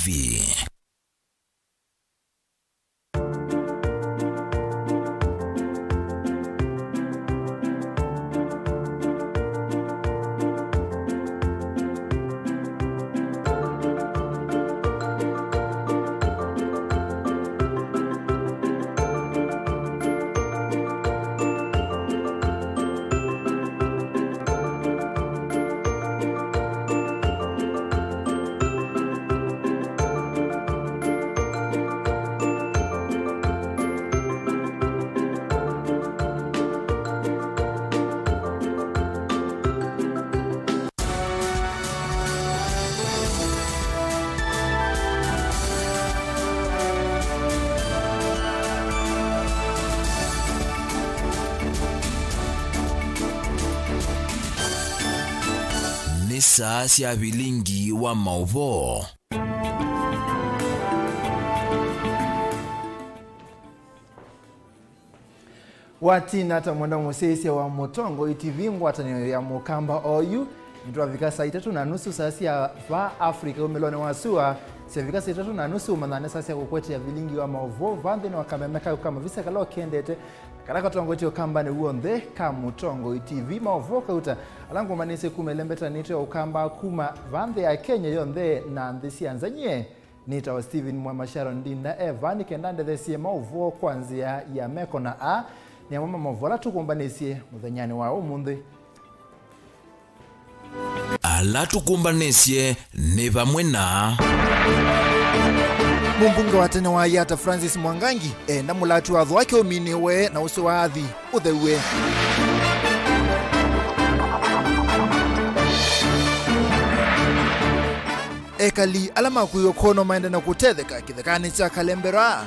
TV. Saa cia vilingi wa mauvo. Watina hata mwenda musesi wa Mutongo TV ngwatanio ya Mukamba OU nitwavika saa 3:30 saa cia va Africa umelone wasua sevika saa 3:30 manane saa cia gukwete ya vilingi wa mauvo vande na wakamemeka kama visa kalo kendete karaka tongotio kamba ne uonde ka Mutongo TV mauvo kauta alangu manise kumelembeta nito ya ukamba kuma vande ya Kenya yonde na ndisi anzanye nita wa Steven Mwamasharo ndinda Evan kendande thesie mauvo kwanzia ya meko na a ni mama mavola tukumbanesie muthanyani wa umundi ala tukumbanesie ni vamwe na mumbunge wa tene wa Yata Francis Mwangangi na mulatu wa wake uminiwe na uso wa adhi uthewe ekali alama kuyo kono maende na kutetheka kithekani cha Kalembera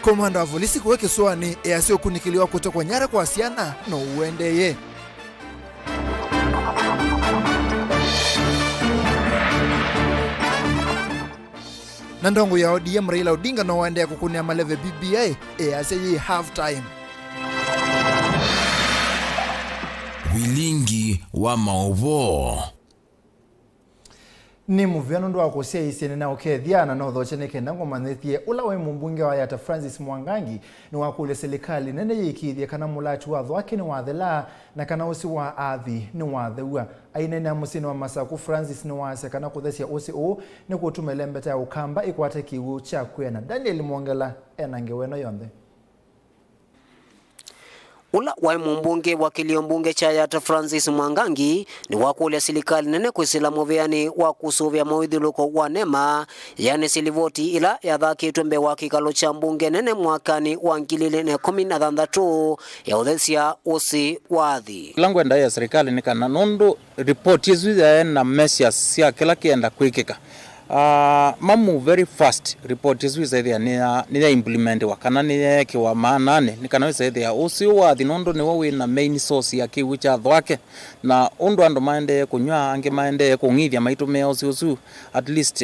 komanda wa polisi kuweke swani yasio kunikiliwa kutoka Nyara kwa Siana no uendeye na ndongo ya ODM Raila Odinga no uendeye kukunia maleve BBI yasio half time vilingi wa mauvo. Ni muvyano ndo akosia isene na okethiana no thochene kenda ngomanethie ula we mumbunge wa Yata Francis Mwangangi ni wakule serikali nene yikithia kana mulatu wa thwake ni wathela na kana usi wa athi ni watheua aine na musini wa Masaku Francis ni wase kana kuthesia usi o ni kutumelembeta ya ukamba ikwate kiwu cha kwena Daniel Mwongela enangeweno yonde ula wa mumbunge wa kiliombunge cha Yata Francis Mwangangi ni wakule serikali nene kwisila muviani wa kusuvya mawithuluko wa nema yani silivoti ila ya dhaki tumbe wa kikalo cha mbunge nene mwakani wa 2016 ya uthesia usi wathi langu enda ya serikali ni kana nondo report yezu ya na messages ya kila kienda kwikika mamu very fast report yezu zaidi ni implement wakana ni kiwa maanane ni kana zaidi ya usi wa thinondo ni wawe na main source ya kiwu cha thwake na ondo ando maende kunywa ange maende kungithia maitumia usi at least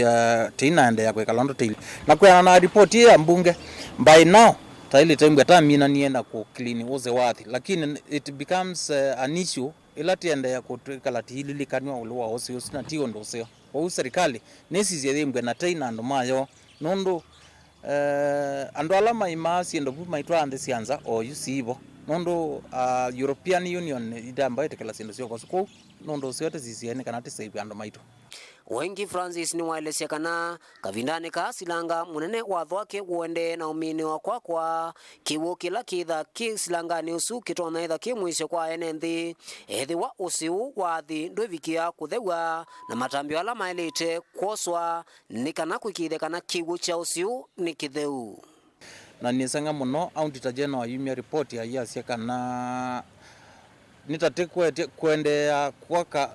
tina ende ya kweka londo tail na kwa na report ya mbunge by now taili time gata mina nienda ku clean uze wathi lakini it becomes an issue ilati ende ya kutukala tihili kanwa ulwa usi na tio ndo sio kwa serikali nesi zile mbwe na taina ndo mayo nondo ando alama imasi ndo puma itwa ande sianza o yusibo nondo European Union idamba itekala sindo sio kwa suko nondo siote zisiene kana tisaibu ando maito wengi Francis ni waelesia kana kavindane ka silanga munene wa thwake uende na umini wa kwa kiwu kila kitha kisilanga ni usu kitona itha kimwisho kwa enenthi ethi wa usiu wathi ndwivikia kuthewa na matambio ala maelite kwoswa ni kana kwikithe kana kiwu cha usiu ni kitheu na nisanga muno auditor general ayumia report ya yasia kana nitatekwe kuendea kwaka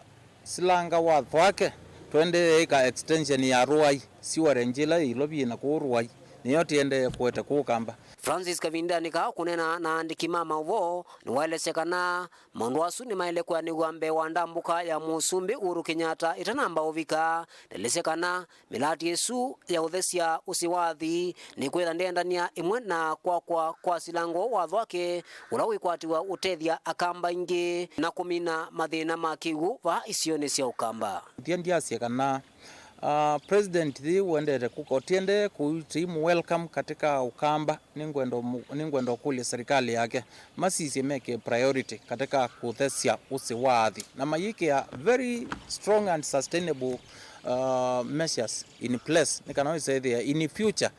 silanga watho wake twende eka extension ya Ruai siwa renjela ilobi na ku Ruai niyo tiende kuete kukamba. Francis Kavindani ka kunena na andiki mama uvo ni walesekana maundu asu ni maile kwa ni wambe wa ndambuka ya Musumbi Uhuru Kenyatta itanamba uvika nelesekana milati yesu ya uthesia usiwathi ni kwetha ndendania imwe na kwa silango watho wake ula wikwatiwa utethia akamba ingi na kumina mathina makigu va isioni cia ukamba ndiasia kana president thi wendete kukotiende kuitimu welcome katika ukamba ningwendo kuli serikali yake masisi meke priority katika kuthesia usiwathi na mayike ya very strong and sustainable measures in place nikanoise there in future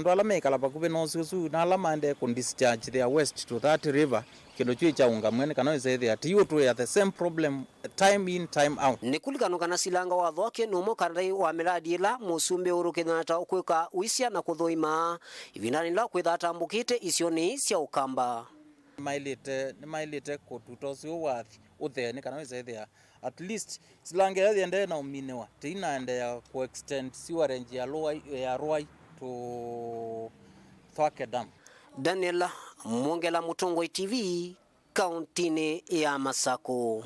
ndo alame kala bakube no susu na alama ende ku discharge their waste to that river kindo chicha unga mwene kanoise there tiyo to ya the same problem time in time out nikulikano kana silanga watho wake numo karai wa miradi ila Musumbi Uhuru Kenyatta ukwika uisia na kuthoima ivinani la kwitha tambukite isioni cia ukamba mailite kututosi wathi utheni kana wese at least silange yende na uminewa tina ende ya ku extend sewerage ya Ruai to Thwake Dam. Daniel Mwongela, Mutongo TV, kauntini ya Masako.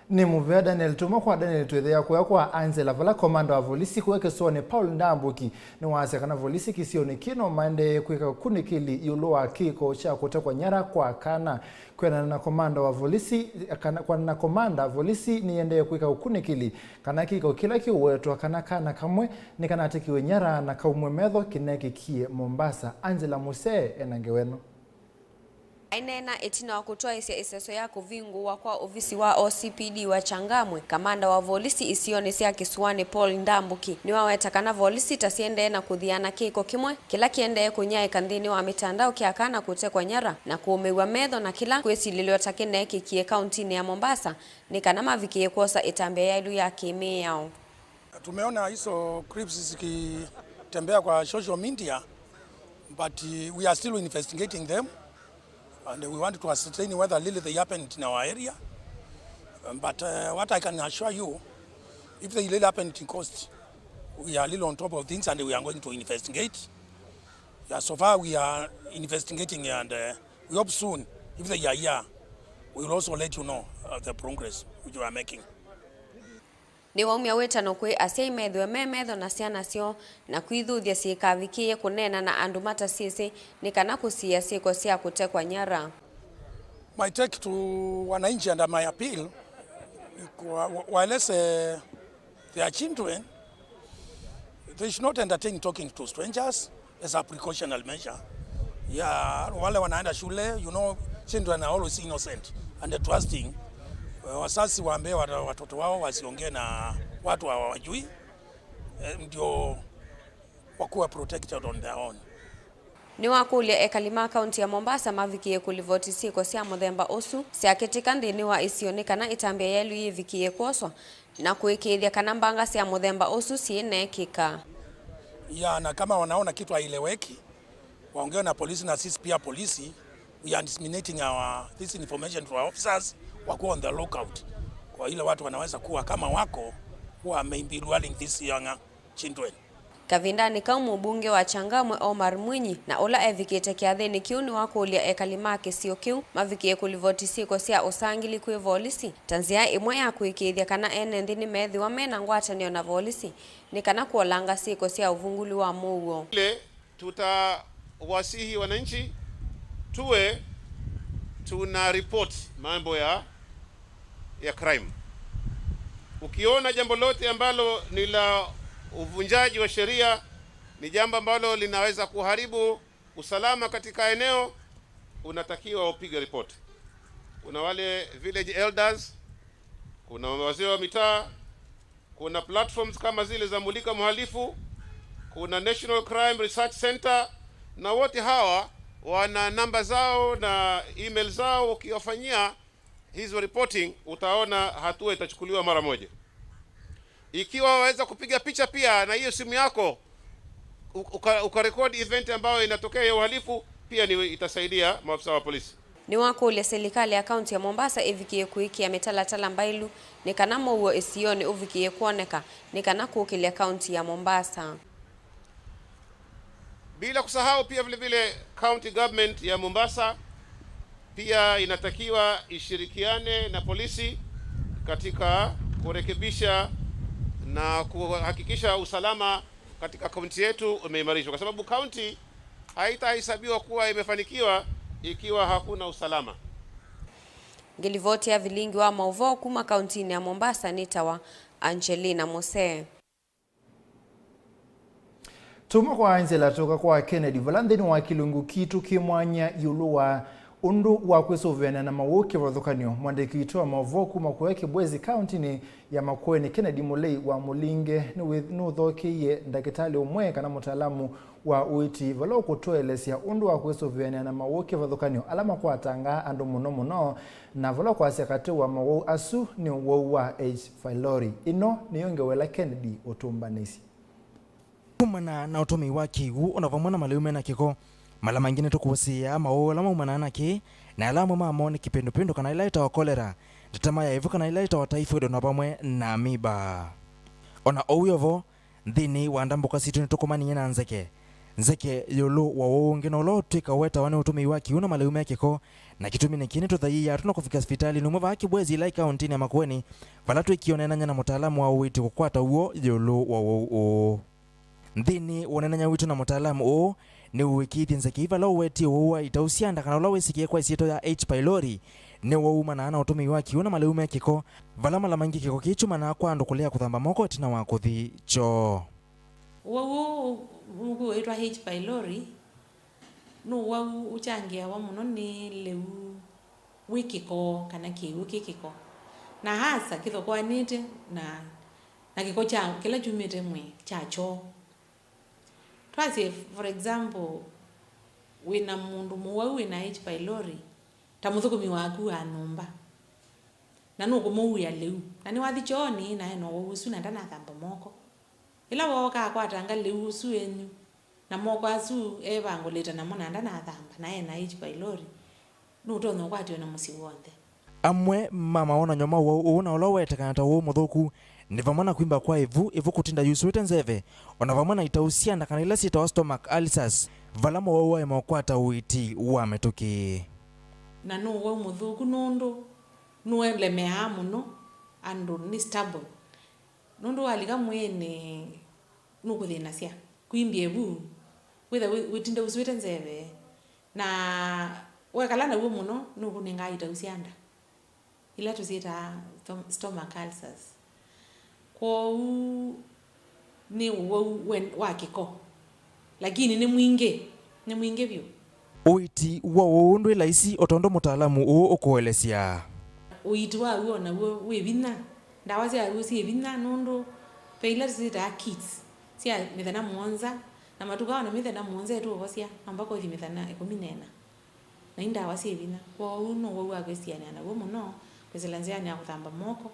Ni muvea Daniel tuma kwa Daniel tuwethea kwa Angela vala komanda wa volisi kuweke sone Paul Ndambuki ni waase kana volisi kisioni kino mande kuweka kunikili yuloa kiko cha kutekwa nyara kwa kana kwena na komanda wa volisi kwa na komanda volisi ni ende kuweka kunikili kana kiko kila kiwetu kana kamwe ni kana tekiwe nyara na kaumwe medho kineki kie Mombasa. Angela Muse enangeweno Ainena etina wakutoa iseso ya kuvingu wa kwa ofisi wa OCPD wa Changamwe. Kamanda wa volisi isione sia Kisuani Paul Ndambuki ni wawetakana volisi tasiende na kudhiana kiko kimwe kila kiende kunyae kandhini wa mitandao kiakana kutekwa nyara na kuumewa medho na kila kwesi liliotakene kikie kauntini ya Mombasa ni kanama vikie kosa itambea ya ilu ya kimi yao. Tumeona hizo clips zikitembea kwa social media but we are still investigating them. And we want to ascertain whether really they happened in our area. But what I can assure you, if they really happened in Coast, we are a little on top of things and we are going to investigate. Yeah, so far we are investigating and we hope soon, if they are here, we will also let you know the progress which we are making. Ni waumia wetano kwe asiai medho na siana sio na kuidhuthia siikavikie kunena na andumata sisi ni kana kusia siko sia kutekwa nyara. My take to wananchi and my appeal, while they are children, they should not entertain talking to strangers as a precautionary measure. Yeah, wale wanaenda shule, you know, children are always innocent and trusting. Wasasi waambie watoto wao wasiongee na watu hawajui ndio wakuwa protected on their own. Ni wakulia ekalima kaunti ya Mombasa mavikie kulivoti siko sia muthemba osu sia ketikandi ni wa isionekana itambia yelu yivikie koswa na kuikithia kana mbanga sia muthemba osu sienekika. Ya na kama wanaona kitu haileweki waongee na polisi na sisi pia polisi we are disseminating this information to our officers wako on the lookout kwa ile watu wanaweza kuwa kama wako who may be ruling this young children. Kavindani kaumu bunge wa Changamwe Omar Mwinyi na ola evikete kiatheni kiuni wako ulia ekalimake sio kiu mavikie kulivoti siko sia usangili kwe volisi tanzia imwe ya kuikithia kana ene ndini methi wa mena ngwatanio na volisi ni kana kuolanga siko sia uvunguli wa mugo. Ile tutawasihi wananchi tuwe tuna report mambo ya crime. Ukiona jambo lote ambalo ni la uvunjaji wa sheria, ni jambo ambalo linaweza kuharibu usalama katika eneo, unatakiwa upige report. Kuna wale village elders, kuna wazee wa mitaa, kuna platforms kama zile za Mulika Mhalifu, kuna National Crime Research Center, na wote hawa wana namba zao na email zao. Ukiwafanyia hizo reporting utaona hatua itachukuliwa mara moja. Ikiwa waweza kupiga picha pia na hiyo simu yako ukarekodi event ambayo inatokea ya uhalifu, pia ni itasaidia maafisa wa polisi. Ni wako ile serikali ya kaunti ya Mombasa evikie kuikia metalatala mbailu ni kana mo uo isioni uvikie kuoneka ni kana kukilia kaunti ya Mombasa. Bila kusahau pia vile vile county government ya Mombasa pia inatakiwa ishirikiane na polisi katika kurekebisha na kuhakikisha usalama katika kaunti yetu umeimarishwa, kwa sababu kaunti haitahesabiwa kuwa imefanikiwa ikiwa hakuna usalama. Ngilivoti ya vilingi wa Mauvoo kuma kauntini ya Mombasa nitawa Angelina Mose. Tuma kwa Angela toka kwa Kennedy Valandeni wa Kilungu kitu kimwanya yuluwa undu wa kwisuvena na mawuke vathukanio mwandiki itoa Mauvoo kuma kuweke Bwezi kauntini ya Makueni. Kennedy Mulei wa Mulinge nuthokiie ndakitali umwe kana mutaalamu wa uiti valo kutoelesya undu wa kwisuvena na mawuke vathukanio alama kwa tanga andu muno na valo kwa sekati wa mawau asu ni wau wa H. Pylori. Ino niyongewela Kennedy utumbanisi kumana na utomi wa kigu onavamwa na maleume na kiko mala mangine tukusia maola maumana na ki na alama mamone kipindupindu kana ilaita wa kolera ndatama ya ivu kana ilaita wa typhoid na pamwe na amiba ona ouyovo nthini wa ndambuka situ nitukumani na nzeke yulu wa wonge no lo twika weta wane utomi wa kiu na maleume ya kiko na kitumi ni kini tuthaia tunakufika hospitali numwe va Kibwezi ila kauntini ya Makueni valatu ikionenanya na mutaalamu wa uiti kukwata uo yulu wa wou nthini wonenanya witu na mutaalamu o ni uwikithi nzeke ivala uweti uwa itausianda kana ula wisikie kwa isieto ya H. Pylori ni wauma na ana utumi wa kiuna maleume ya kiko vala mala mangi kiko kichuma na kwa andu kulea kuthamba moko tina wa kuthi cho wawu ugu itwa H. Pylori no wawu uchangia wa muno ni leu wikiko kana kiwu kikiko na hasa kithokwa nite na kiko cha kila jumite mwe chacho. Twasi for example wina mundu muwau wina H. Pylori tamuthukumi waku anumba na nuko muwu ya leu na ni wathi choni na eno wusu na ndana thamba moko ila woka kwatanga leu su enyu na moko asu evangoleta na mona ndana thamba na ena H. Pylori nutono kwatio na musi wonde amwe mama ona nyoma wo na ola wetekana ta wo muthuku ni vamana kwimba kwa ivu kutinda yusuite nzeve ona vamana itausianda kana ila sita stomach ulcers valamo wo wa mokwata uiti wa metuki na no wo muthuku nundu nuele mehamu no andu ni stable nundu aliga mwene nukuthina cia kwimbie bu witha witinda usuite nzeve na wekala na wo muno nukuninga itausianda ila tuzita stomach ulcers kwa ni wa kiko lakini ni mwinge vyo uiti wa undu ila isi otondo mutaalamu o ukuelesya uiti wa uo na we vina ndawa cia rusi vina nundu peila zita kits cia mithana muonza na matuka na mithana muonza tu vosia ambako thi mithana 14 na indawa cia vina kwa uno wa kwesiana na wo muno kweselanzia ni akuthamba moko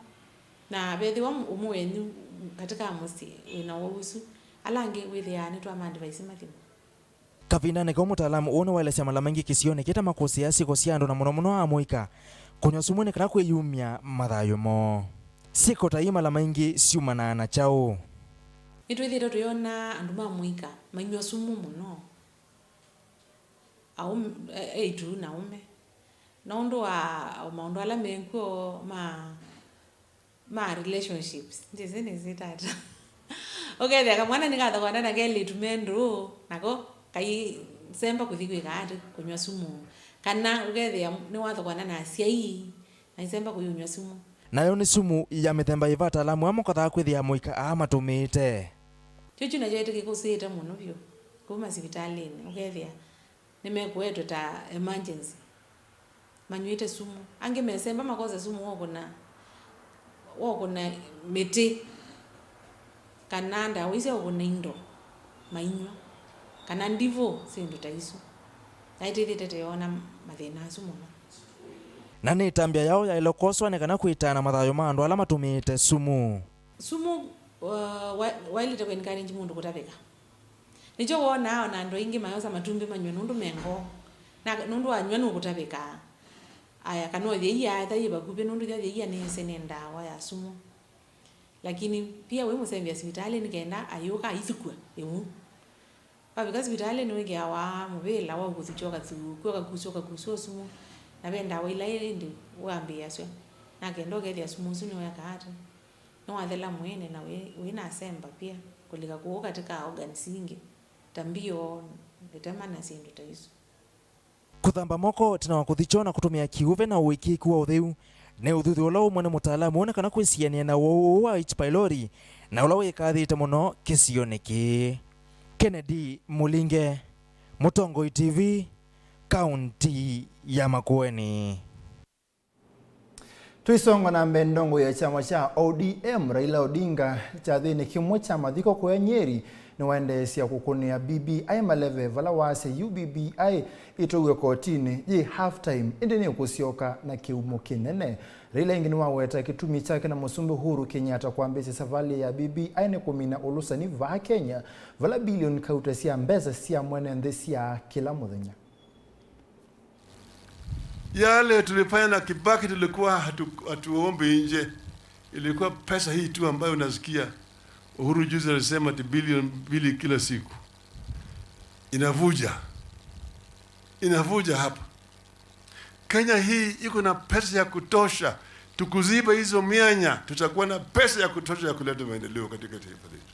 na bethi wa umwenyu katika musi wina wausu alange withiane twa advice mathimu kavinda ne mutaalamu ono waelesya mala mangi kisione kita makosi asiko siando na muno amoika kunywa sumune kana kwiyumya mathayo mo siko taima la mangi siumana na chao itwithira tuyona andu mamuika manywa sumu muno au eitu na ume na ndo wa maondo ala menko ma relationships ndizini zitata okay theka mwana nikatha kwana na gele tumendo nako kai semba kuthikwe kati kunywa sumu kana ugethia ni watha kwana na ciai na semba kunywa sumu nayo ni sumu ya mithemba ivata alamu amo katha kwithia muika amatumite chuchu na joite kikusita muno vyo kuma hospitalini ugethia nimekuetwa ta emergency manyuite sumu ange mesemba makoza sumu woko na miti kananda wise woko na indo mainywa kana ndivo sindu taisu naitithite yona mathina sumu na ni tambia yao ya ilokoswa ne kana kuitana mathayo mandu ala matumite sumu wailite kwenikani mundu kutavika nicho wona ona ndo ingi mayosa matumbi manywa nundu mengo na nundu anywa nukutavika aya kano yeya thaiba kupe nundu yeya ni senenda wa ya sumu lakini pia we musembia hospitali nikaenda ayoka ithikwa emu Babika hospitali ni wiki awa mubela wa kuzichoka kwa kuchoka sumu na benda wa ila ndi waambia sio na kendo ke dia sumu sunu ya kahata no adela mwene na we na semba pia kulika kuoka katika organ singi tambio determine sindu taiso kuthamba moko tina kuthichona kutumia kiuve na wiki kuwa utheu ne uthuthu ula umwe mutaalamu ona kana kwisiania na wo wa H pylori na ula wikathite muno kisioneki. Kennedy Mulinge, Mutongo TV, County ya Makueni. Tuisonga na mbendongo ya chama cha ODM Raila Odinga cha thini kimwe cha mathiko kwa Nyeri ni waendesia kukunia BBI maleve vala wase UBBI itowe kotini ye half time indeni kusioka na kiumo kinene. Raila ingini waweta kitumi chake na Musumbi Uhuru Kenyatta kwambesi savali ya BBI ni kumina ulusani va Kenya vala bilioni kauta siya mbeza siya mwene ndesiya kila muthenya. Yale tulifanya na Kibaki tulikuwa hatuombi nje. Ilikuwa pesa hii tu ambayo unasikia Uhuru juzi alisema bilioni 2 kila siku. Inavuja hapa. Kenya hii iko na pesa ya kutosha. Tukuziba hizo mianya, tutakuwa na pesa ya kutosha ya kuleta maendeleo katika taifa letu.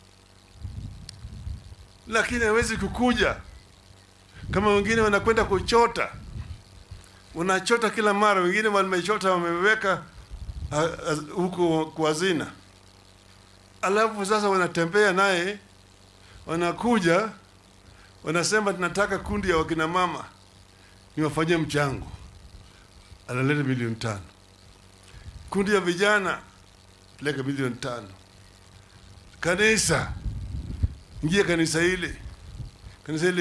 Lakini hawezi kukuja kama wengine wanakwenda kuchota. Unachota kila mara, wengine wamechota wameweka huko kwa hazina. Alafu sasa wanatembea naye, wanakuja, wanasema tunataka kundi ya wakina mama niwafanyie mchango. Analeta milioni 5. Kundi ya vijana leka milioni 5. Kanisa, ingia kanisa ile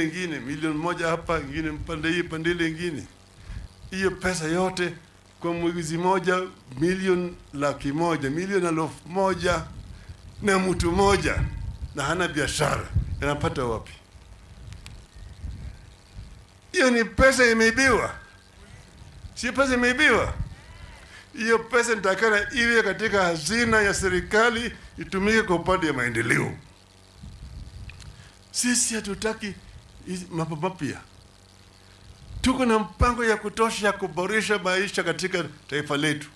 ingine milioni 1 hapa, ingine mpande hii pande ile ingine. Hiyo pesa yote kwa mwezi moja milioni 100,000, milioni 1,000 na mtu moja na hana biashara anapata wapi? Hiyo ni pesa imeibiwa. Si pesa imeibiwa. Hiyo pesa nitakana iwe katika hazina ya serikali itumike kwa upande ya maendeleo. Sisi hatutaki mambo mapya. Tuko na mpango ya kutosha ya kuboresha maisha katika taifa letu.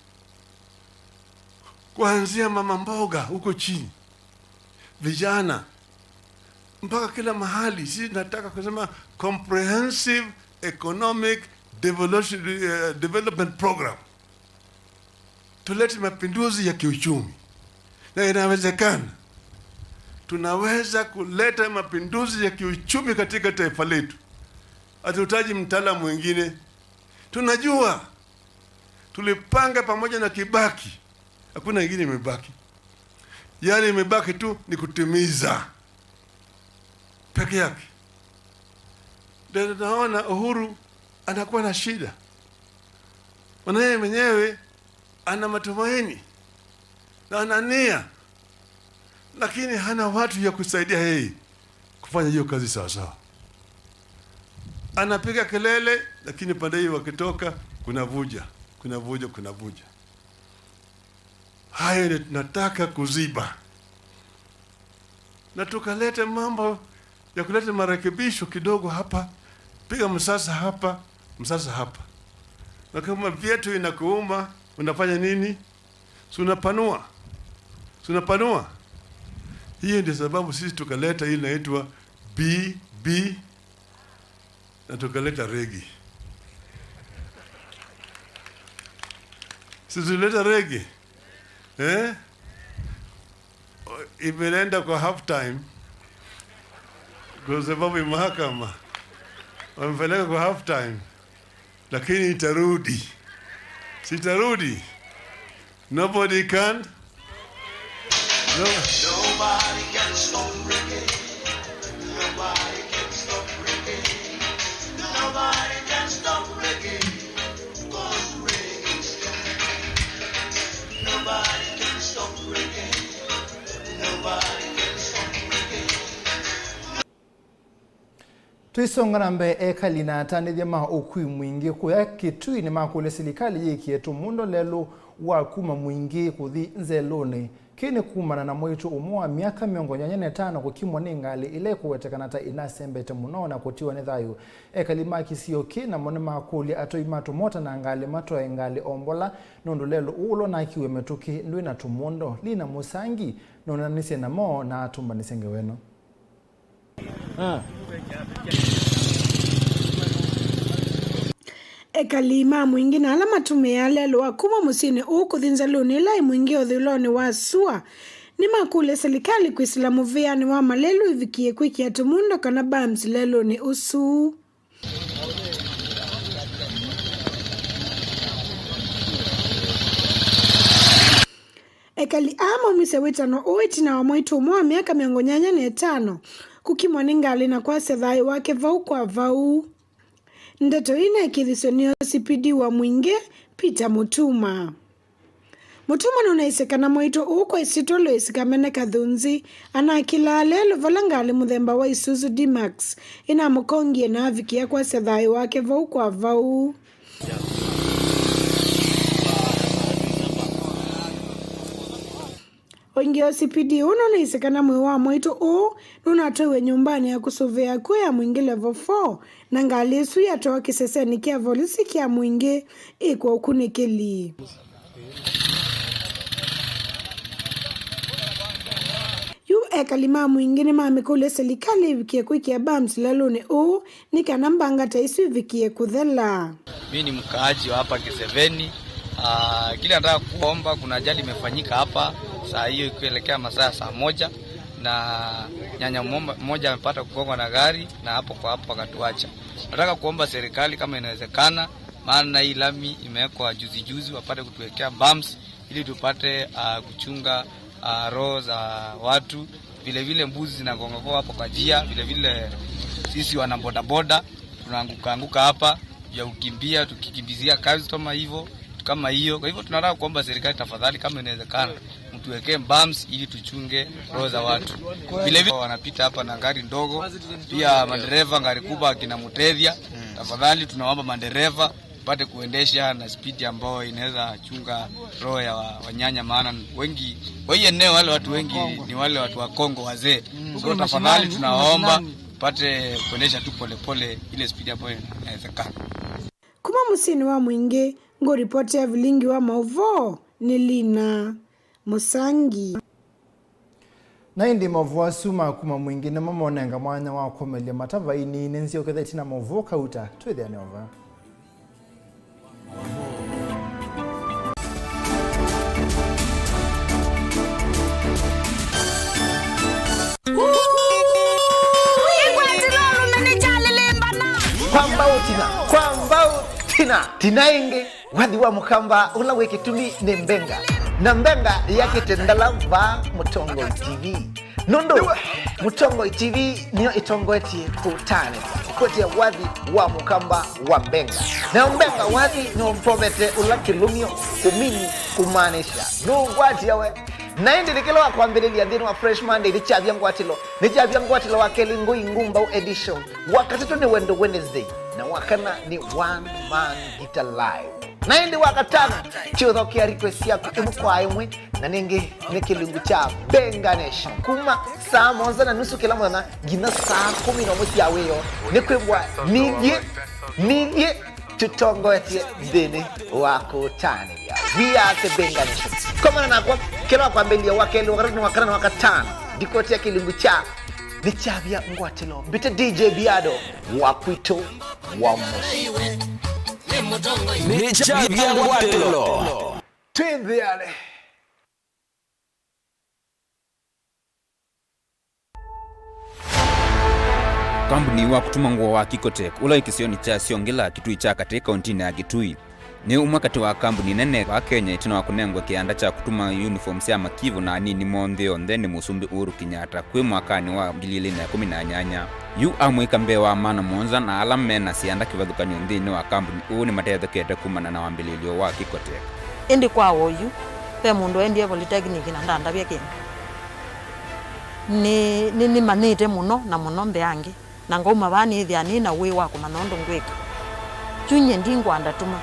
Kuanzia mama mboga huko chini, vijana, mpaka kila mahali. Sisi nataka kusema comprehensive economic development program. Tulete mapinduzi ya kiuchumi. Na inawezekana. Tunaweza kuleta mapinduzi ya kiuchumi katika taifa letu. Hatutaji mtaalamu mwingine. Tunajua. Tulipanga pamoja na Kibaki. Hakuna ingine imebaki. Yale imebaki tu ni kutimiza peke yake. Ndio naona Uhuru anakuwa na shida. Mwanae mwenyewe ana matumaini na ana nia, lakini hana watu ya kusaidia yeye kufanya hiyo kazi sawa sawa. Anapiga kelele, lakini pande hiyo wakitoka kuna vuja. Haya nataka kuziba. Na tukalete mambo ya kuleta marekebisho kidogo hapa, piga msasa hapa. Na kama vyetu inakuuma, unafanya nini? Unapanua. Hiyo ndio sababu sisi tukaleta hii inaitwa BB na tukaleta regi. Sisi tuleta regi. Imeenda kwa half time. Kwa sababu ya mahakama wamepeleka kwa half time, lakini itarudi. Sitarudi. Nobody can stop reggae. Nobody can stop reggae. Nobody can stop reggae. Cause reggae is nobody can stop reggae. Nobody can stop reggae. Tuisonga nambe ekali na tanithia ma okui mwingi kuya kitui ni makule serikali yiki yetu mundo lelo wa kuma mwingi kuthi nzelone kini kumana na mwitu umwa miaka 45 kukimwa ni ngali ile kuwetekana ta inasembete muno na kutiwa ni thayu ekalima kisio kina mone makuli atoi matu mota na ngali mato ngali ombola nundu lelo ulo na kiwe metuki ndwina tumundo lina musangi nona nise na mo na atumba nisenge weno ekalima mwingi na ala matume ya lelo akuma musini ukuthinza luni lai mwingi othiloni wa sua ni makule serikali kuislamu viani wa malelu ivikie kwiki atumundo kana bams lelo ni usu ekali ama misewitano uiti na wa mwitu umwa miaka 45 kukimwa ningali na kwa sedhai wake vau kwa vau ndeto ina ikithisonio OCPD wa Mwingi Peter Mutuma nuna isekana mwitu uko isitolo isikamene kathunzi anakila lelo valangali muthemba wa Isuzu D-Max ina mukongie na avikia kwa sedhai wake vau kwa vau Wengi OCPD nuna isekana mwiwa mwitu nuna atowe nyumbani ya kusuvea kuya Mwingi level 4 na ngali isu ya toa kiseseni kia volisi kia Mwingi ikwa ukunikeli. Yu ekalima Mwingi ni mamikule serikali vikie kuikia bams laluni nika nambanga taisu vikie kuthela. Mimi ni mkaaji wa hapa Kiseveni. Kile nataka kuomba, kuna ajali imefanyika hapa saa hiyo ikielekea masaa saa 1 na nyanya mmoja amepata kugongwa na gari na hapo kwa hapo akatuacha. Nataka kuomba serikali kama inawezekana, maana hii lami imewekwa juzi wapate kutuwekea bumps ili tupate kuchunga roho za watu. Vile mbuzi zinagonga hapo kwa njia, vile sisi wana bodaboda tunaanguka hapa ya kukimbia tukikimbizia customer hivyo kama hiyo. Kwa hivyo tunataka kuomba serikali tafadhali kama inawezekana mtuwekee bumps ili tuchunge roho za watu. Vile wanapita hapa na gari ndogo, pia madereva gari kubwa kina Mutethia. Tafadhali tunaomba madereva pate kuendesha na speed ambayo inaweza chunga roho ya wanyanya, maana wengi kwa hiyo eneo wale watu wengi ni wale watu wa Kongo wazee. So tafadhali tunaomba pate kuendesha tu pole ile speed ambayo inawezekana. Kuma musini wa Mwingi ngo ripoti ya vilingi wa mauvo ni Lina Musangi. Na indi mavua suma kuma Mwingi na mamonenga mwanya wa komelia matava ini nenzio ketheti na mavu kauta tuwethia neova. Tinaenge wadi wa mukamba ulawe kitumi ni mbenga na mbenga yake tendala va Mutongo TV nondo Mutongo TV niyo itongo eti kutane kote wadi wa mukamba wa mbenga na mbenga wadi no mpobete ulakilumio kumini kumanisha no wadi yawe na hindi nikilo wa kuambililia dini wa Fresh Monday ni chavya ngwatilo wa Kelingo Ingumba edition wakati tu ni Wendo Wednesday na wakana ni One Man Guitar Live na hindi wakatana chudho kia request yako imukwa imwe na ningi nikilingu cha Benga Nation kuma saa 1:30 kila mwana gina saa 10 ya weyo nikwibwa nije tutongo eti dini wako tani ya we are the Benga Nation kama na kwa kila wakwambelia wakeli wakana na wakatana dikote ya kilingu cha ni chavya ngwatilo bita DJ Biado wakwito wa moshi ni chavya ngwatilo twende yale. Kampuni wa kutuma nguo wa Kikotek ula ikisioni cha Siongela Kitui cha katika kaunti ya Kitui ni umakati wa kampuni nene wa Kenya itino wa kunengwa kianda cha kutuma uniforms ya makivu na nini mondheo ndeni Musumbi Uhuru Kenyatta kwe mwakani wa 2018 yu amwika mbewa mana monza na alame na sianda kivadhukani ndini wa kampuni ni matedho kete kumana na wambililio wa Kikotek endi kwa woyu pe mundu endi polytechnic na ndanda bya Kenya ni manite muno na muno mbeange na ngoma bani ithia ni na we wako manondo ngweka chunye ndingwa ndatuma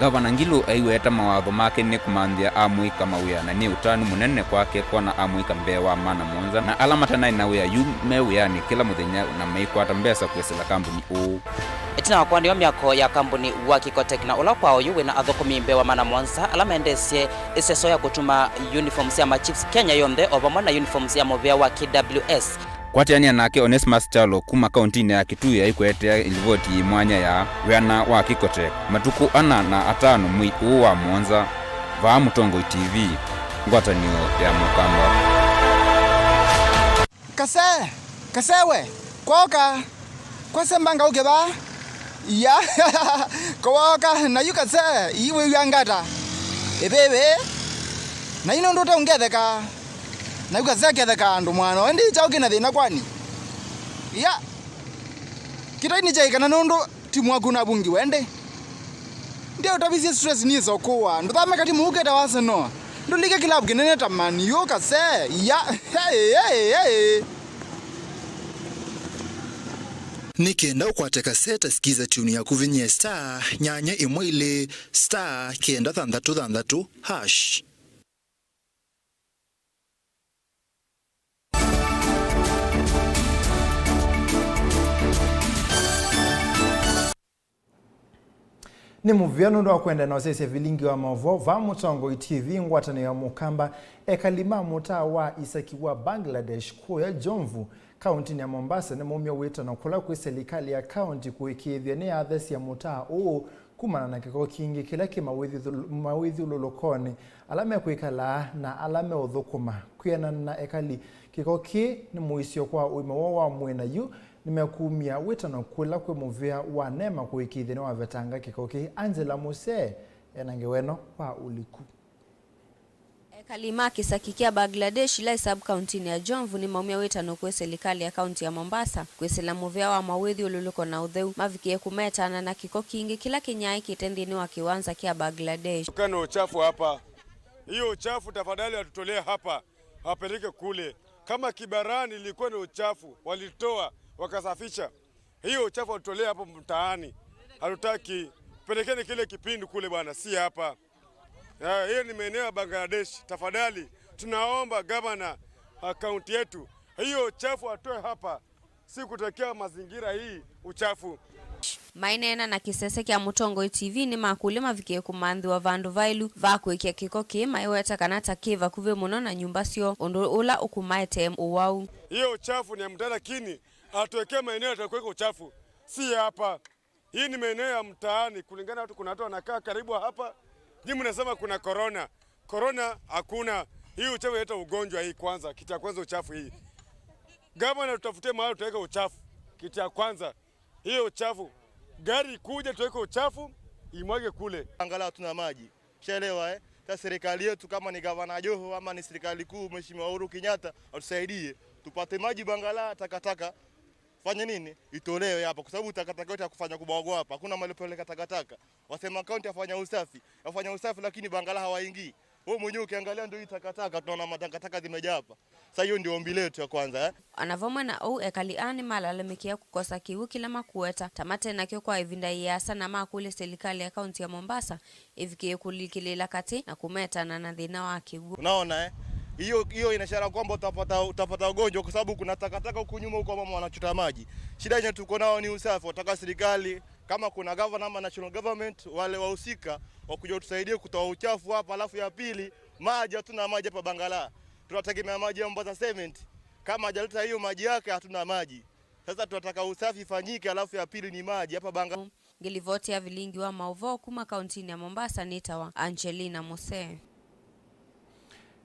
Gavana Ngilu aiweta mawatho make ni kumanthia amwika mawia na ni utani munene kwake kwana amwika mbewa mana monza na alamata nai na wia yu mewia ni kila muthenya na meikwata mbesa kwesela kambuni uu. Itina wakwa niyo miako ya kambuni wa Kikotek na ula kwao yuwe na athukumi mbewa mana monza alama endesye iseso ya kutuma uniforms ya Chiefs Kenya yonthe ovamwa na uniforms ya muvea wa KWS. Kwatiania nake Onesmus Chalo kuma kauntini ya Kitui aikwetea ilivoti mwanya ya Wiana wa Kikotek matuku 4 na 5 mwi uu wa Mwanza va Mutongoi TV ngwatanio ya Mukamba. Kasewe kwoka kwasembanga ukeba ya kwoka na yukase iwe yangata ebebe na ino ndo taungetheka na yukazeketheka ndo mwana ndi chauke na thina kwani ya kitaini jaikana nondo timu waku na bungi wende ndio utabizi stress nizo kwa ndo thame kati muuketa waseno ndo like kilabu kinene tamani yukase ya hey. Nikenda ukwateka seta skiza tuni ya kuvinye star nyanya imwile star kenda thandatu hash. Ni muvyano ndo kwenda na sese vilingi wa mavo va Mutongoi TV ngwatana ya Mukamba ekalima muta wa Isaki wa Bangladesh kwa Jomvu kaunti ya Mombasa na mumya weta na kula kwa serikali ya kaunti kuikithia ni athesi ya muta o kumana na kiko kingi kila mawidhi ulolokoni alame kuikala na alame uthukuma kuyana na ekali kiko ki ni muisio kwa uimewa wa mwena yu nimekumia weta na kula kwa muvia wa nema kuikithia ni wavetanga kiko ki Angela Muse enangeweno kwa uliku. Kalima kisakikia Bangladesh ila sub county ya Jomvu ni maumia wetano kwa serikali ya kaunti ya Mombasa kwesela muvia wa mawethi ululuko na udheu mavikie kumetana na kiko kingi kila kinyai kitendini wa kiwanza kia Bangladesh. Kana uchafu hapa, hiyo uchafu tafadhali watutolee hapa wapeleke kule. Kama Kibarani ilikuwa ni uchafu walitoa wakasafisha, hiyo uchafu watutolee hapo mtaani. Hatutaki pelekeni kile kipindi kule bwana, si hapa. Hiyo ni maeneo ya Bangladesh. Tafadhali tunaomba gavana kaunti yetu hiyo uchafu atoe hapa, si kutokea mazingira hii uchafu. Mainena na kisese kia Mutongoi TV ni makulima vikie kumandhi wa vandu vailu vakuikia kiko kima iweta kanata kiva kuve muno na nyumba sio ondo ula ukumaete uwau. Hiyo uchafu ni ya mtaa lakini atuwekee maeneo yatakuweka uchafu, si hapa. Hii ni maeneo ya mtaani kulingana watu kuna watu wanakaa karibu hapa. Nyinyi mnasema kuna corona. Corona hakuna. Hii uchafu huleta ugonjwa hii kwanza. Kitu cha kwanza uchafu hii. Gavana tutafutie mahali tuweke uchafu. Kitu cha kwanza. Hiyo uchafu. Gari kuja tuweke uchafu imwage kule. Angalau tuna maji. Shaelewa Sasa serikali yetu kama ni gavana Joho ama ni serikali kuu Mheshimiwa Uhuru Kenyatta atusaidie tupate maji Bangala takataka. Fanya nini? Itolewe hapa kwa sababu takataka yote ya kufanya kubwagwa hapa. Hakuna mahali peleka takataka. Wasema kaunti afanya usafi lakini Bangala hawaingii. Wewe mwenyewe ukiangalia ndio hii takataka tunaona matakataka zimejaa hapa. Sasa hiyo ndio ombi letu ya kwanza Anavoma na au ekali animal alamikia kukosa kiwu kila makueta tamate na kyo kwa evinda yasa na makule serikali ya kaunti ya Mombasa ivikie kulikilela kati na kumeta na dhina wa kiwu. Unaona hiyo inashara kwamba utapata ugonjwa kwa sababu kuna takataka huko nyuma huko mama wanachota maji. Shida yenyewe tuko nao ni usafi. Wataka serikali kama kuna governor ama national government wale wahusika wakuja tusaidie kutoa uchafu hapa, alafu ya pili maji, hatuna maji hapa Bangala. Tunategemea maji ya Mombasa Cement. Kama hajaleta hiyo maji yake hatuna maji. Sasa tunataka usafi fanyike, alafu ya pili ni maji hapa Bangala. Ngilivoti ya vilingi wa Mauvo kuma kauntini ya Mombasa nitawa Angelina Mose.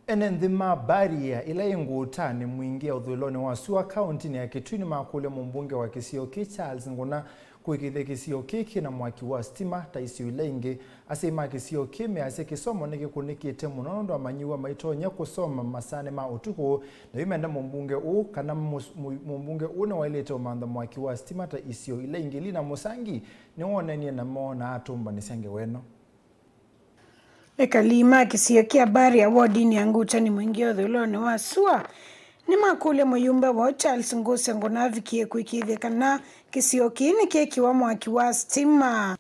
Enendhima baria ila ingutani mwingia udhuloni wa Sua kaunti ya Kitui makule mbunge wa Kisioki Charles Nguna kuikithe Kisioki na mwaki wa stima taisio ilenge asema Kisioki mease kisomo nikikuniki munondo amanyiwa maitonya kusoma masane ma utuko na yimenda mbunge u kana mbunge una wailete umanda mwaki wa stima taisio ilenge lina musangi niwonenie na mona atumba nisange weno. Ekalima Kisioki habari ya wodini yangu chani mwingio dhuloni wa Sua ni makule muyumba wa Charles Nguse Nguna vikie kuikithia kana Kisioki ni keki wa mwaki wa stima.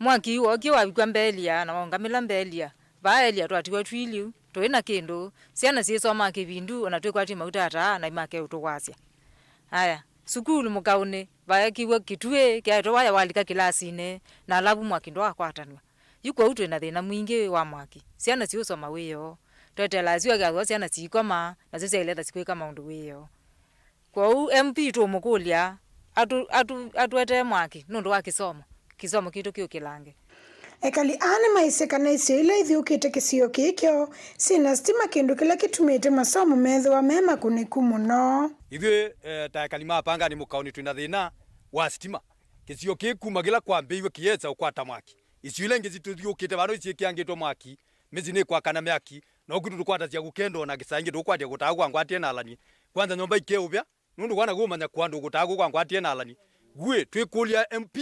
mwaki wo ki wa kwa mbelia na ngamila mbelia baelia twatiwa twiliu toina kendo siana sisoma kibindu ona twekwati mautata na imake utowasya haya sukulu mukaune bayakiwa kitue kyato waya walika kilasine na labu mwaki ndo akwatanwa yuko utwe na thina mwingi wa mwaki siana siusoma wiyo twetelaziwa gwa siana sikoma na sisi ileta sikweka maundu wiyo kwa MP to mukulia atuete mwaki nundu wa kisomo kitu kio kilange ekali ane maiseka na isile ithiukite kisio kikyo sina stima kindu kila kitumite masomo metho wa mema kuniku muno ithe ta kalima panga ni mukauni twina thina wa stima kisio kikuma gila kwambiwe kietsa ukwata mwaki isile ngizi tuthiukite bano isikiangitwa mwaki mizi ni kwa kana myaki no gutu tukwata cia gukendo na gisangi tukwatia gutagwa ngwatie na alani kwanza nyomba ikeubya nundu kwana gumanya kwandu gutagwa ngwatie na alani gwe twikulia MP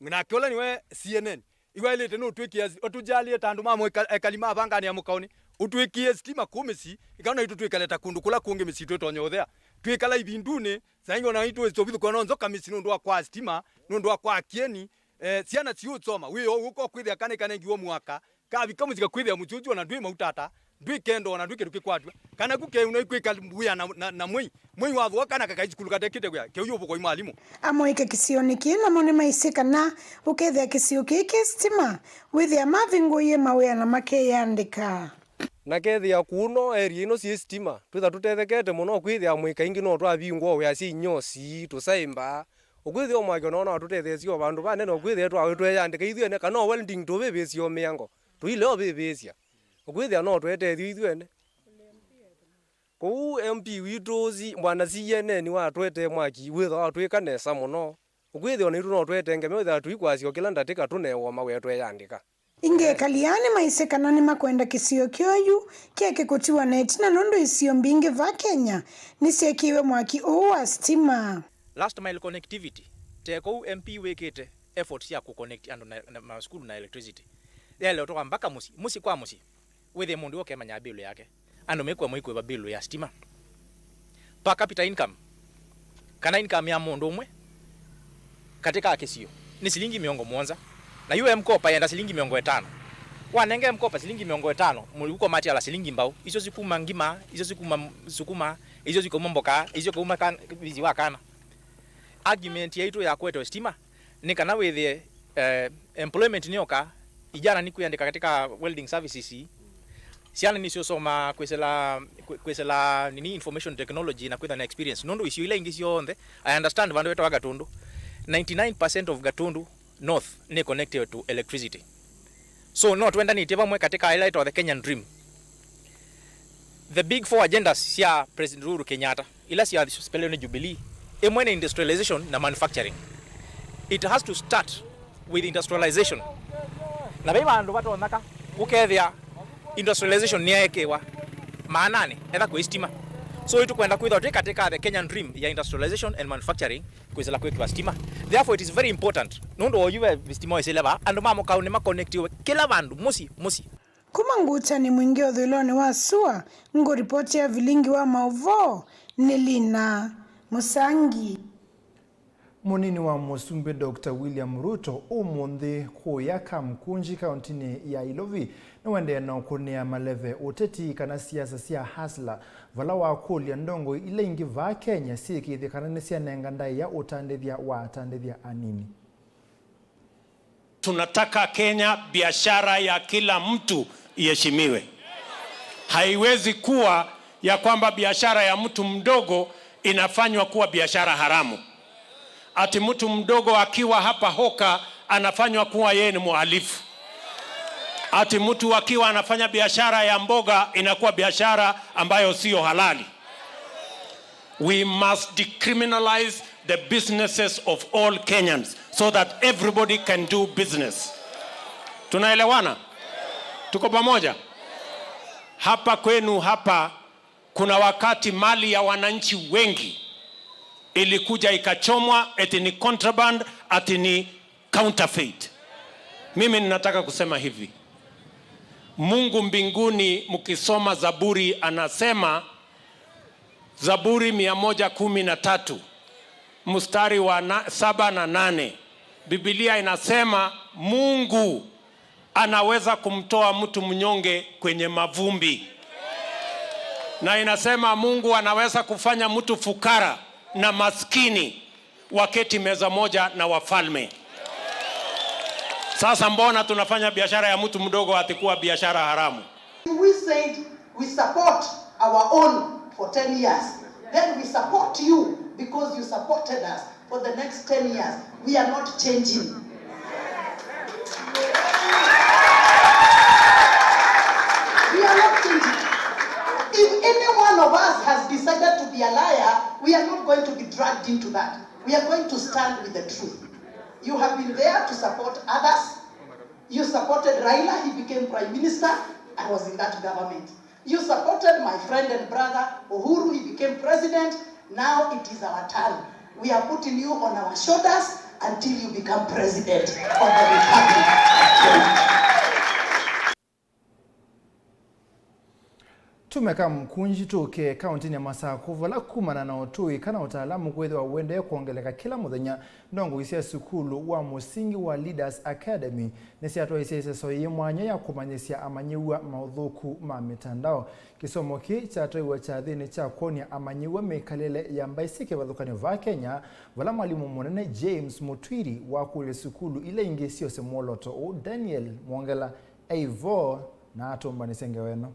ngina kiola niwe CNN iwa ile teno twikia otujalie tandu mamo ekalima banga ni amukauni utwikie stima kumisi ikaona itu twikaleta kundu kula kunge misitu tonyothea twikala ibindune saingo na itu estobithu kono nzoka misi nundu wa kwa stima nundu wa kwa kieni siana ciutsoma wi uko kwithia kana ngiwo mwaka kabi kamuzika kwithia muchuchu na ndwi mautata ndwi kendo na ndwi kiruki kwatwa kana kuke unaikwe buya na mwi wa thwa kana kakaichukulu katekite gya ke uyo boko imalimu amoike kisioni kina mone maiseka na ukethia kisio kiki stima withia mavingo ye mawe na make yandika na kethia kuno eri ino si stima twitha tutethekete muno kwithia mwika ingi no twabingwo we asi nyosi tusaimba ukwithia mwake no tutethesio bandu banene ukwithia tweyandika ithuene kana welding to bebesio miango tuile bebesia ukwithia no twetethio ithuene kou MP witozi mwana CNN wa twete mwaki witha wa twikanesa muno ukwithia ni no twetenge metha twikwasio kila ndatika tunewa mawe tweyandika inge kaliani maiseka nani makwenda kisio kyoyu keke kutiwa neti na nondo isio mbingi va Kenya nisekiwe mwaki wa stima last mile connectivity teko MP wekete effort ya ku connect ando na school na electricity leo to mpaka musi kwa musi wethe mundu oke manya bill yake ando mekwa mwiko ba bill ya stima per capita income kana income ya mundu umwe katika kisio ni shilingi 700 na yule mkopa yenda shilingi 500 wanenge mkopa shilingi 500 muliko mati ala shilingi mbao hizo zikuma ngima hizo zikuma sukuma hizo zikoma mboka hizo kuma kan biziwa kana argument yetu ya kwetu stima ni kana wethe employment nioka ijana ni kuandika katika welding services siana ni soma kwesela nini information technology na kwetha na experience nondo isio ile ingisi yonde I understand vandu wetu wa Gatundu 99% of Gatundu North ni connected to electricity so not wenda ni teba mwe katika highlight of the Kenyan dream the big four agendas sia President Uhuru Kenyatta ila sia speleo ni Jubilee emwene industrialization na manufacturing it has to start with industrialization na bema ndo watu wanaka ukethia industrialization ni yaekewa maanane etha kuistima so itu kwenda kwitha katika the Kenyan dream ya industrialization and manufacturing kwizela kwekiwa stima therefore it is very important nondo oyuwe stima iseleba ando mamo kaune ma connectiwe kila bandu musi kumangucha ni mwingi othiloni wa sua ngo ripoti ya vilingi wa mauvo Nelina Musangi Munini wa Musumbe Dr. William Ruto umundi kuyaka mkunji kauntini ya Ilovi na wende na ukunia maleve uteti kana siasa sia hasla vala wa kulia ndongo ile ingi va Kenya sikithi kana nesia nengandai ya utandithia wa atandithia anini. Tunataka Kenya biashara ya kila mtu iheshimiwe. Haiwezi kuwa ya kwamba biashara ya mtu mdogo inafanywa kuwa biashara haramu. Ati mtu mdogo akiwa hapa hoka anafanywa kuwa yeye ni mhalifu. Ati mtu akiwa anafanya biashara ya mboga inakuwa biashara ambayo sio halali. We must decriminalize the businesses of all Kenyans so that everybody can do business. Tunaelewana? Tuko pamoja? Hapa kwenu hapa kuna wakati mali ya wananchi wengi ilikuja ikachomwa eti ni contraband, eti ni counterfeit. Mimi ninataka kusema hivi. Mungu mbinguni mkisoma Zaburi anasema, Zaburi 113 mstari wa 7 na 8, Biblia inasema Mungu anaweza kumtoa mtu mnyonge kwenye mavumbi. Na inasema Mungu anaweza kufanya mtu fukara na maskini waketi meza moja na wafalme. Sasa mbona tunafanya biashara ya mtu mdogo atikuwa biashara haramu? We said we support our own for 10 years. Then we support you because you supported us for the next 10 years. We are not changing. We are not changing. If any one of us has decided to be a liar, we are not going to be dragged into that. We are going to stand with the truth. You have been there to support others. You supported Raila, he became Prime Minister. I was in that government. You supported my friend and brother Uhuru, he became President. Now it is our turn. We are putting you on our shoulders until you become President of the Republic of Kenya. Tumeka mkunji tuke kaunti ya Masako vala kumana na otui kana utaalamu kwethwa wende kuongeleka kila muthenya ndongo isia sukulu wa musingi wa Leaders Academy nesi atwa isia so yimwanya ya kumanyisia amanyiwa maudhuku ma mitandao kisomo ki cha atwa cha thini cha konia amanyiwa mekalele ya mbaisike bathukani va Kenya vala mwalimu munene James Mutwiri wa kule sukulu ile ingesio semoloto o Daniel Mwongela Eivor na atomba nisenge weno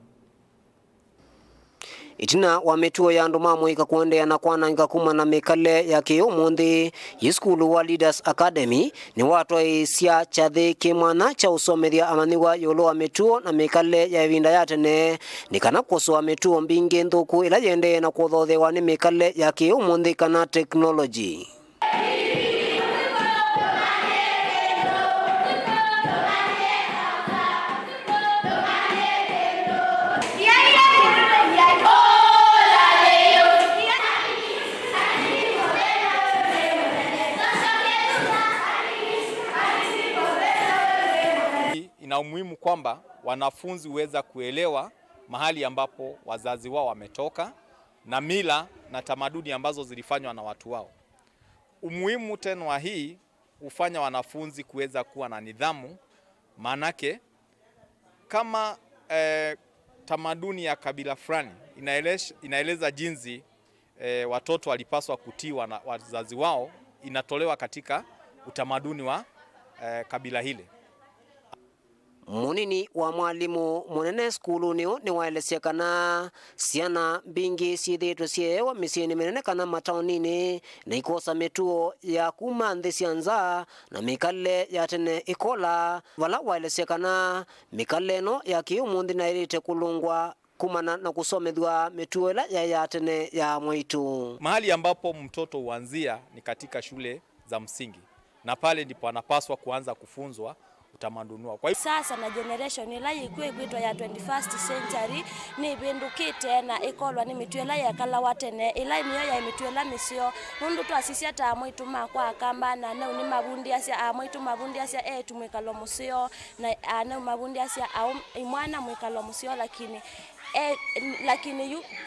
itina wa mituo ya ndomamo ikakuendea na kwananga kuma na mekale ya kiumundi yiskulu wa Leaders Academy ni watu isia chathi kimwana cha usomethia amaniwa yolo wa mituo na mekale ya vinda yatene ni kana kosoa mituo mbingi nthuku ila yende na kuthothewa ni mekale ya kiumundi kana technology. Ina umuhimu kwamba wanafunzi huweza kuelewa mahali ambapo wazazi wao wametoka na mila na tamaduni ambazo zilifanywa na watu wao. Umuhimu tena wa hii hufanya wanafunzi kuweza kuwa na nidhamu, manake kama tamaduni ya kabila fulani inaeleza jinsi watoto walipaswa kutiwa na wazazi wao, inatolewa katika utamaduni wa kabila hile. Munini wa mwalimu munene skulu ni waelesea kana siana mbingi siithitwe siewa misieni minene kana mataonini na ikosa mituo ya kuma nthi cianza na mikale ya tene ikola vala waelesea kana mikale no ya kiumundi na irite kulungwa kumana na kusomethwa mituo ila ya tene ya mwitu. Mahali ambapo mtoto huanzia ni katika shule za msingi na pale ndipo anapaswa kuanza kufunzwa utamaduni wao. Kwa hivyo sasa na generation ila ikwitwa ya 21st century ni bindukite na ikolwa ni mitwela ya kala watene ila niyo ya mitwela misio mundu twasisia ta mwitu makwa kamba na ne uni mabundi asia amwitu mabundi asia tumwikalo musio na ne mabundi asia au imwana mwikalo musio lakini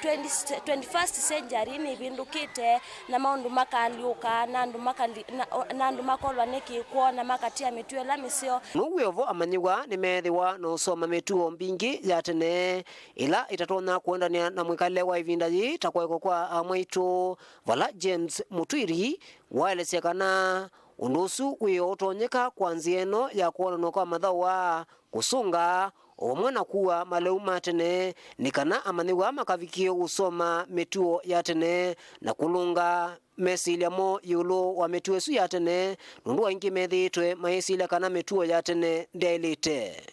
21st century ni bindukite na maundu makaliuka na ndu makolwa neki kuona makatia mitwela misio nuwevo amanyiwa ni methiwa no soma mituo mbingi ya tene ila itatona kuendania na mwikale wa ivinda yi takweko kwa amwitu vala James Mutwiri waelesea kana undusu uyo utonyeka kwanzia eno ya kuona kwa mathawa kusunga omwana kuwa maleu matene nikana amaniwa makavikio usoma mituo ya tene na kulunga mesilia mo yulo wa mituo su ya tene nundu waingi methitwe maisilia kana mituo ya tene ndelite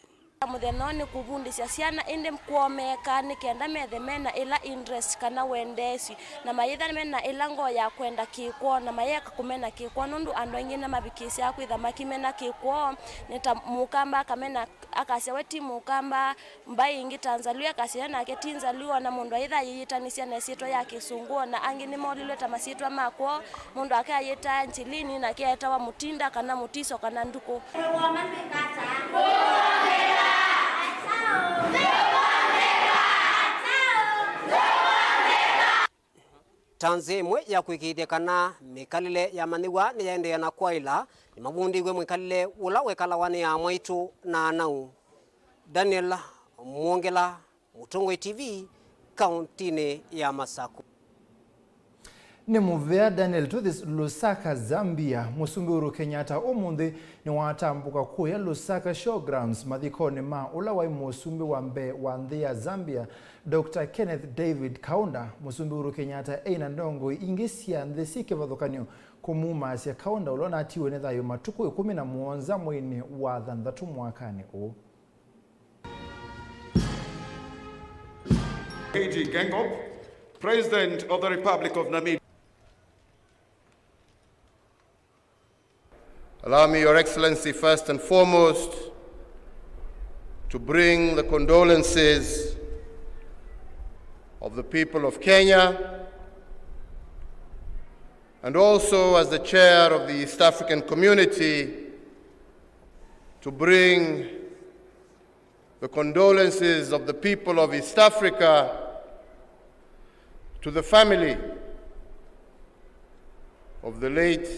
muthenoni kuvundisya ciana indi mkuomeka nikenda methemena ila interest kana wendesi na mayitha mena ila ngo ya kwenda kikwo na mayeka kumena kikwo nundu andu aingi na mabikisi akwitha makimena kikwo nita mukamba kamena akasia weti mukamba mbai ingi Tanzania akasia na ketinzaliwa na mundu aitha yitanisia na sito ya kisunguo na angi ni molile ta masitwa makwo mundu akayita nchilini na kieta wa mutinda kana mutiso kana nduko tanzi imwe ya kwikithia kana mikalile ya maniwa ni yaendeea na kwaila ni mabundigwe mwikalile ula wekalawane ya mwaitu na anau. Daniel Mwongela, Mutongoi TV, kauntini ya Masako. Ni muvea Daniel Tuthis Lusaka, Zambia. Musumbi Uhuru Kenyatta umundi ni watambuka kuya Lusaka Showgrounds mathikoni ma ula wai musumbi wa mbe wa nthi ya Zambia Dr. Kenneth David Kaunda. Musumbi Uhuru Kenyatta eina ndongo ingi cia nthi cikivathukanio kumumacia Kaunda ulona atiwe ni thayu matuku 17 mwini wa thanthatu mwakani u. A.G. Gengop, President of the Republic of Namibia. Allow me, Your Excellency, first and foremost, to bring the condolences of the people of Kenya, and also as the chair of the East African community, to bring the condolences of the people of East Africa to the family of the late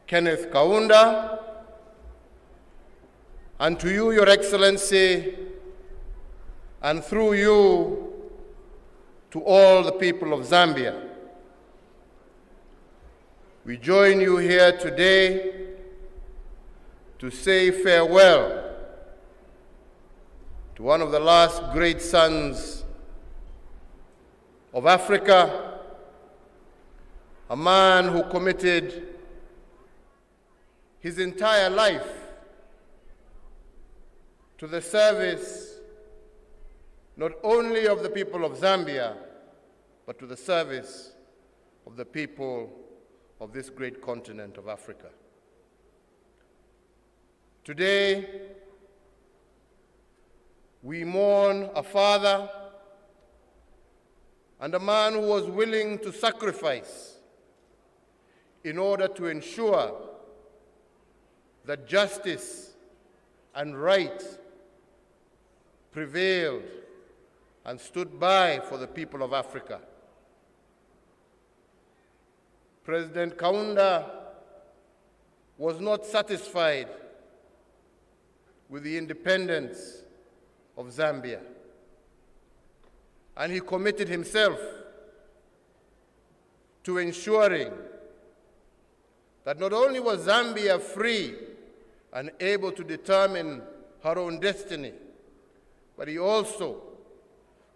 Kenneth Kaunda, and to you, Your Excellency, and through you, to all the people of Zambia. We join you here today to say farewell to one of the last great sons of Africa, a man who committed his entire life to the service not only of the people of Zambia, but to the service of the people of this great continent of Africa. Today, we mourn a father and a man who was willing to sacrifice in order to ensure that justice and right prevailed and stood by for the people of Africa. President Kaunda was not satisfied with the independence of Zambia, and he committed himself to ensuring that not only was Zambia free and able to determine her own destiny, but he also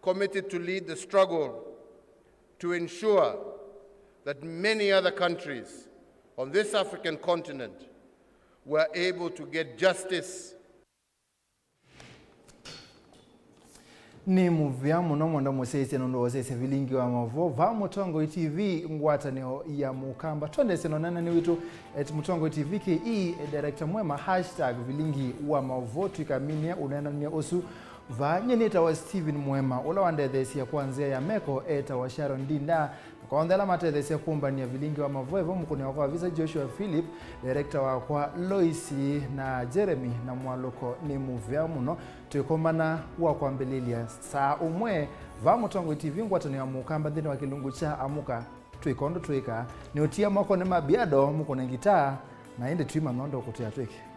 committed to lead the struggle to ensure that many other countries on this African continent were able to get justice. Ni muvya muno mwanda musese nondo wasese vilingi wa mavo va Mutongoi TV ngwatanio ya mukamba twende seno nana ni witu Mutongoi TV ke director mwema #vilingi wa mavo tukaminia unaenda nia osu va nyeneta wa Steven Mwema ula wandethesi ya kwanzia ya meko eta wa Sharon Dinda kwa ondela matethesi ya kumbania vilingi wa mavo evo mkuni wakwa visa Joshua Philip director wa kwa Loisi na Jeremy na mwaloko ni muvya muno tukomana wa kwa mbelilia saa umwe va Mutongoi TV ngwatani ya mukamba dhini wa kilungu cha amuka tuikondo tuika ni utia mwako ne mabiado mkone gitaa na inde tuima nondo kutia tuike.